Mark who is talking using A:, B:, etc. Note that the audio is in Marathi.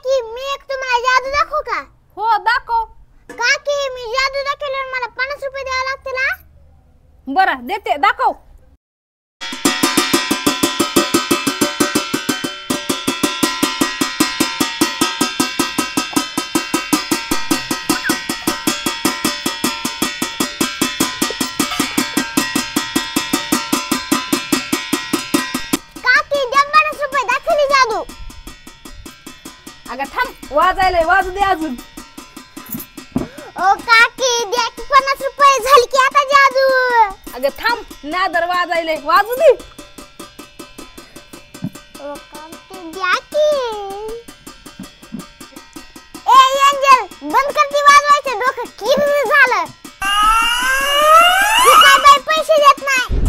A: काकी मी एक तुम्हाला जादू दाखवू का?
B: हो दाखव.
A: काकी मी जादू दाखवल्यावर मला 50 रुपये द्यावे लागतील ना?
B: बरं देते, दाखव.
A: काकी द्या 50 रुपये, दाखवली जादू.
B: अगं थांब, वाजायला वाजू दे अजून.
A: ओ काकी द्या की 50 रुपये, झाली की आता जादू.
B: अगं थांब, नादर वाजायले, वाजू दे.
A: ओ काकी द्या की. ए एंजल बंद कर ती वाजवायचं, डोकं किर झालं. ही काय बाई पैसे देत नाही.